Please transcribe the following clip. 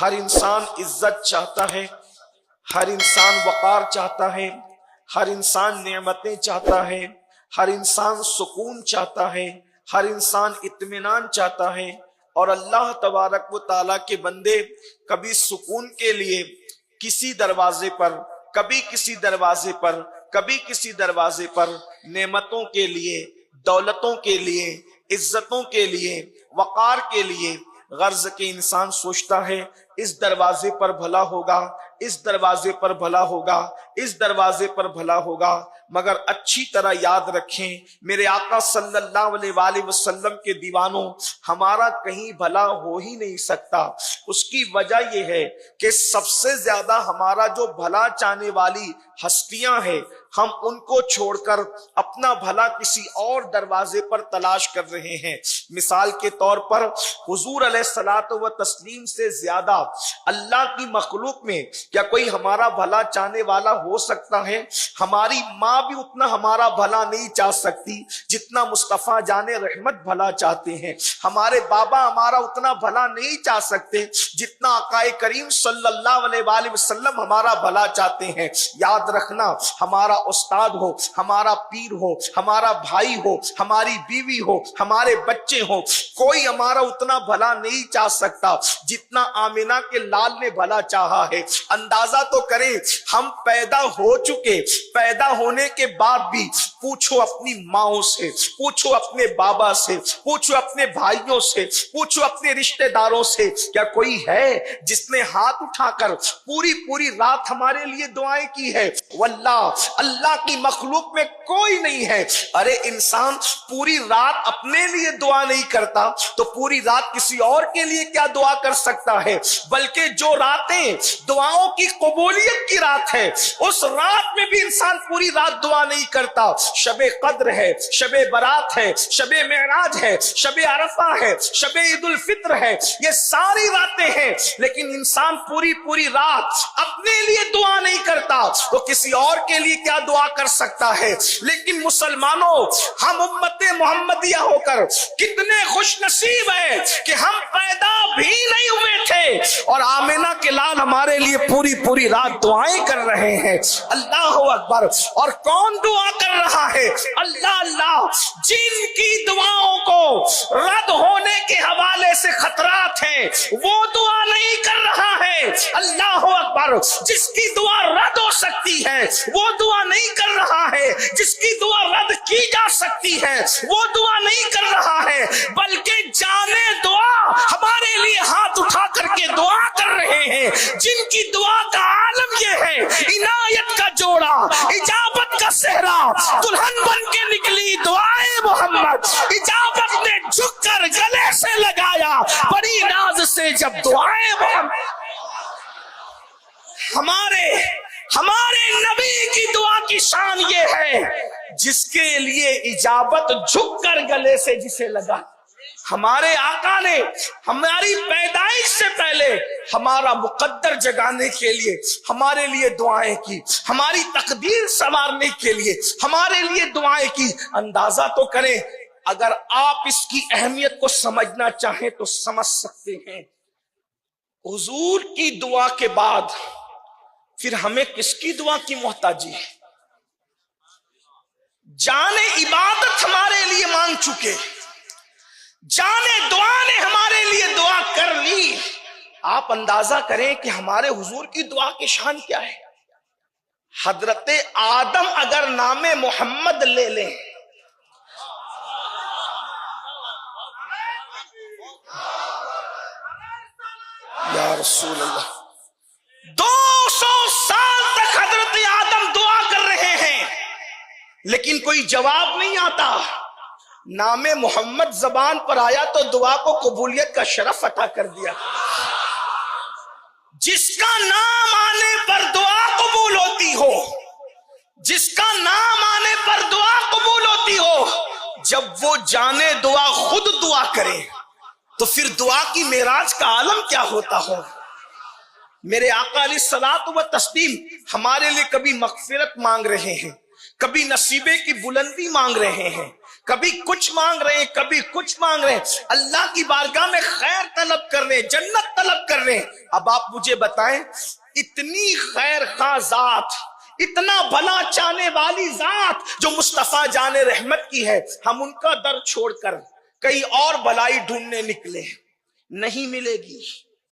ہر انسان عزت چاہتا ہے، ہر انسان وقار چاہتا ہے، ہر انسان نعمتیں چاہتا ہے، ہر انسان سکون چاہتا ہے، ہر انسان اطمینان چاہتا ہے۔ اور اللہ تبارک و تعالیٰ کے بندے کبھی سکون کے لیے کسی دروازے پر، کبھی کسی دروازے پر، کبھی کسی دروازے پر، نعمتوں کے لیے، دولتوں کے لیے، عزتوں کے لیے، وقار کے لیے، غرض کے انسان سوچتا ہے اس دروازے پر بھلا ہوگا، اس دروازے پر بھلا ہوگا، اس دروازے پر بھلا ہوگا۔ مگر اچھی طرح یاد رکھیں میرے آقا صلی اللہ علیہ وآلہ وسلم کے دیوانوں، ہمارا کہیں بھلا ہو ہی نہیں سکتا۔ اس کی وجہ یہ ہے کہ سب سے زیادہ ہمارا جو بھلا چاہنے والی ہستیاں ہیں، ہم ان کو چھوڑ کر اپنا بھلا کسی اور دروازے پر تلاش کر رہے ہیں۔ مثال کے طور پر حضور علیہ الصلوۃ والتسلیم سے زیادہ اللہ کی مخلوق میں کیا کوئی ہمارا بھلا چاہنے والا ہو سکتا ہے؟ ہماری ماں بھی اتنا ہمارا بھلا نہیں چاہ سکتی جتنا مصطفیٰ جان رحمت بھلا چاہتے ہیں۔ ہمارے بابا ہمارا اتنا بھلا نہیں چاہ سکتے جتنا آقا کریم صلی اللہ علیہ وآلہ وسلم ہمارا بھلا چاہتے ہیں۔ یاد رکھنا، ہمارا استاد ہو، ہمارا پیر ہو، ہمارا بھائی ہو، ہماری بیوی ہو، ہمارے بچے ہو، کوئی ہمارا اتنا بھلا نہیں چاہ سکتا جتنا آمینہ کے لال نے بھلا چاہا ہے۔ اندازہ تو کریں، ہم پیدا ہو چکے، پیدا ہونے کے بعد بھی پوچھو اپنی ماؤں سے، پوچھو اپنے بابا سے، پوچھو اپنے بھائیوں سے، پوچھو اپنے رشتہ داروں سے، کیا کوئی ہے جس نے ہاتھ اٹھا کر پوری رات ہمارے لیے دعائیں کی ہے؟ واللہ اللہ کی مخلوق میں کوئی نہیں ہے۔ ارے انسان پوری رات اپنے لیے دعا نہیں کرتا تو پوری رات کسی اور کے لیے کیا دعا کر سکتا ہے؟ بلکہ جو راتیں دعاؤں کی قبولیت کی رات ہے، اس رات میں بھی انسان پوری رات دعا نہیں کرتا۔ شب قدر ہے، شب برات ہے، شب معراج ہے، شب عرفہ ہے، شب عید الفطر ہے، یہ ساری راتیں ہیں، لیکن انسان پوری رات اپنے لیے دعا نہیں کرتا تو کسی اور کے لیے کیا دعا کر سکتا ہے؟ لیکن مسلمانوں، ہم امت محمدیہ ہو کر کتنے خوش نصیب ہیں کہ ہم پیدا بھی نہیں ہوئے تھے اور آمینہ کے لال ہمارے لیے پوری رات دعائیں کر رہے ہیں۔ اللہ اکبر! اور کون دعا کر رہا ہے؟ اللہ جن کی دعاؤں کو رد ہونے کے حوالے سے خطرات ہیں وہ دعا نہیں کر رہا ہے۔ اللہ اکبر! جس کی دعا رد ہو سکتی ہے وہ دعا نہیں کر رہا ہے، جس کی دعا رد کی جا سکتی ہے وہ دعا نہیں کر رہا ہے، بلکہ جانے دعا ہمارے لیے ہاتھ اٹھا کر کے دعا کر رہے ہیں، جن کی دعا کا عالم یہ ہے، عنایت کا جوڑا، اجابت کا صحرا، دلہن بن کے نکلی دعائے محمد، اجابت نے جھک کر گلے سے لگایا بڑی ناز سے جب دعائے محمد۔ ہمارے نبی کی دعا کی شان یہ ہے جس کے لیے اجابت جھک کر گلے سے جسے لگا۔ ہمارے آقا نے ہماری پیدائش سے پہلے ہمارا مقدر جگانے کے لیے ہمارے لیے دعائیں کی، ہماری تقدیر سنوارنے کے لیے ہمارے لیے دعائیں کی۔ اندازہ تو کریں، اگر آپ اس کی اہمیت کو سمجھنا چاہیں تو سمجھ سکتے ہیں۔ حضور کی دعا کے بعد پھر ہمیں کس کی دعا کی محتاجی ہے؟ جان عبادت ہمارے لیے مانگ چکے، جان دعا نے ہمارے لیے دعا کر لی۔ آپ اندازہ کریں کہ ہمارے حضور کی دعا کی شان کیا ہے۔ حضرت آدم اگر نام محمد لے لیں، یا رسول اللہ، 200 سال تک حضرت آدم دعا کر رہے ہیں لیکن کوئی جواب نہیں آتا۔ نام محمد زبان پر آیا تو دعا کو قبولیت کا شرف عطا کر دیا۔ جس کا نام آنے پر دعا قبول ہوتی ہو، جس کا نام آنے پر دعا قبول ہوتی ہو، جب وہ جانے دعا خود دعا کرے تو پھر دعا کی معراج کا عالم کیا ہوتا ہو۔ میرے آقا علیہ الصلوۃ والتسلیم ہمارے لیے کبھی مغفرت مانگ رہے ہیں، کبھی نصیبے کی بلندی مانگ رہے ہیں، کبھی کچھ مانگ رہے ہیں، کبھی کچھ مانگ رہے ہیں، اللہ کی بارگاہ میں خیر طلب کر رہے ہیں، جنت طلب کر رہے ہیں، اب آپ مجھے بتائیں اتنی خیر خواہ ذات، اتنا بھلا چاہنے والی ذات جو مصطفیٰ جان رحمت کی ہے، ہم ان کا در چھوڑ کر کئی اور بھلائی ڈھونڈنے نکلے، نہیں ملے گی۔